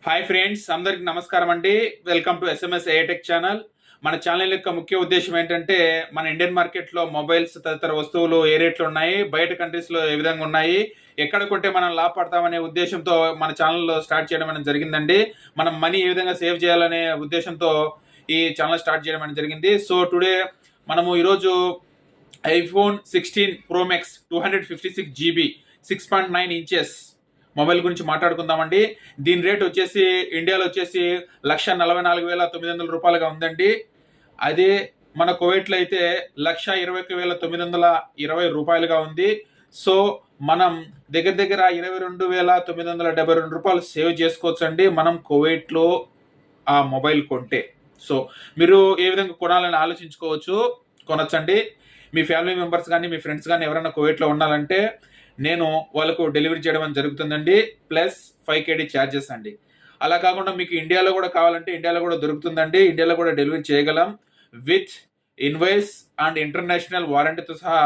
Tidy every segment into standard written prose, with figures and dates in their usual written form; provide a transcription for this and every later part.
Hi friends, అందరికి నమస్కారం అండి. Welcome to SMS A Tech channel. మన ఛానల్ యొక్క ముఖ్య ఉద్దేశం ఏంటంటే మన ఇండియన్ మార్కెట్లో మొబైల్స్ తదితర వస్తువులు ఏ రేట్లు ఉన్నాయి, బయట కంట్రీస్లో ఏ విధంగా ఉన్నాయి, ఎక్కడ కొంటే మనం లాభపడతామనే ఉద్దేశంతో మన ఛానల్లో స్టార్ట్ చేయడం అనేది జరిగిందండి. మనం మనీ ఏ విధంగా సేవ్ చేయాలనే ఉద్దేశంతో ఈ ఛానల్ స్టార్ట్ చేయడం అనేది జరిగింది. సో టుడే మనము ఈరోజు iPhone 16 Pro Max 256 GB 6.9 inches mobile గురించి మాట్లాడుకుందామండి. దీని రేట్ వచ్చేసి ఇండియాలో వచ్చేసి 1,44,900 రూపాయలుగా ఉందండి. అదే మన కువైట్లో అయితే 1,21,920 రూపాయలుగా ఉంది. సో మనం దగ్గర దగ్గర 22,972 రూపాయలు సేవ్ చేసుకోవచ్చు అండి మనం కువైట్లో ఆ మొబైల్ కొంటే. సో మీరు ఏ విధంగా కొనాలని ఆలోచించుకోవచ్చు, కొనొచ్చండి. మీ ఫ్యామిలీ మెంబర్స్ కానీ మీ ఫ్రెండ్స్ కానీ ఎవరైనా కువైట్లో ఉండాలంటే నేను వాళ్ళకు డెలివరీ చేయడం జరుగుతుందండి. ప్లస్ 5 KD ఛార్జెస్ అండి. అలా కాకుండా మీకు ఇండియాలో కూడా కావాలంటే ఇండియాలో కూడా దొరుకుతుందండి. ఇండియాలో కూడా డెలివరీ చేయగలం విత్ ఇన్వాయిస్ అండ్ ఇంటర్నేషనల్ వారంటీతో సహా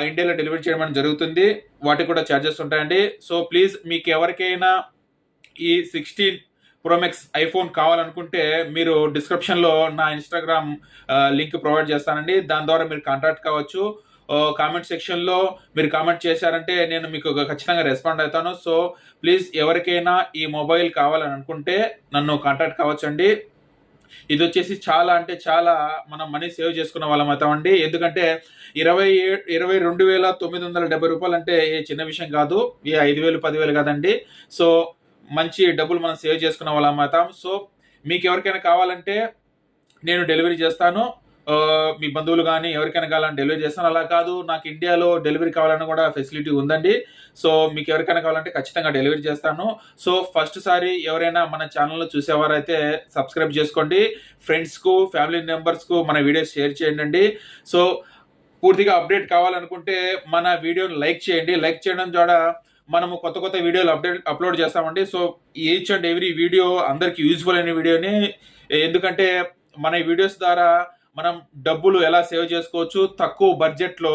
ఇండియాలో డెలివరీ చేయడం జరుగుతుంది. వాటికి కూడా ఛార్జెస్ ఉంటాయండి. సో ప్లీజ్ మీకు ఎవరికైనా ఈ 16 Pro Max ఐఫోన్ కావాలనుకుంటే మీరు డిస్క్రిప్షన్లో నా ఇన్స్టాగ్రామ్ లింక్ ప్రొవైడ్ చేస్తానండి. దాని ద్వారా మీరు కాంటాక్ట్ కావచ్చు. కామెంట్ సెక్షన్లో మీరు కామెంట్ చేశారంటే నేను మీకు ఖచ్చితంగా రెస్పాండ్ అవుతాను. సో ప్లీజ్ ఎవరికైనా ఈ మొబైల్ కావాలని అనుకుంటే నన్ను కాంటాక్ట్ కావచ్చండి. ఇది వచ్చేసి చాలా అంటే చాలా మనం మనీ సేవ్ చేసుకున్న వాళ్ళం అవుతామండి. ఎందుకంటే 22,970 రూపాయలు అంటే చిన్న విషయం కాదు. ఏ 5,000 10,000 కాదండి. సో మంచి డబ్బులు మనం సేవ్ చేసుకున్న వాళ్ళం అవుతాం. సో మీకు ఎవరికైనా కావాలంటే నేను డెలివరీ చేస్తాను. మీ బంధువులు కానీ ఎవరికైనా కావాలని డెలివరీ చేస్తాను. అలా కాదు నాకు ఇండియాలో డెలివరీ కావాలని కూడా ఫెసిలిటీ ఉందండి. సో మీకు ఎవరికైనా కావాలంటే ఖచ్చితంగా డెలివరీ చేస్తాను. సో ఫస్ట్ సారి ఎవరైనా మన ఛానల్లో చూసేవారైతే సబ్స్క్రైబ్ చేసుకోండి. ఫ్రెండ్స్కు ఫ్యామిలీ మెంబర్స్కు మన వీడియోస్ షేర్ చేయండి. సో పూర్తిగా అప్డేట్ కావాలనుకుంటే మన వీడియోని లైక్ చేయండి. లైక్ చేయడం ద్వారా మనము కొత్త కొత్త వీడియోలు అప్లోడ్ చేస్తామండి. So each and every video అందరికి యూజ్ఫుల్ అయిన వీడియోని, ఎందుకంటే మన వీడియోస్ ద్వారా మనం డబ్బులు ఎలా సేవ్ చేసుకోవచ్చు, తక్కువ బడ్జెట్లో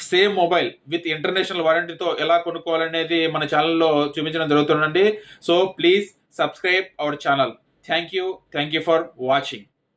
సేమ్ మొబైల్ విత్ ఇంటర్నేషనల్ వారంటీతో ఎలా కొనుక్కోవాలనేది మన ఛానల్లో చూపించడం జరుగుతుందండి. So please subscribe our channel. Thank you for watching.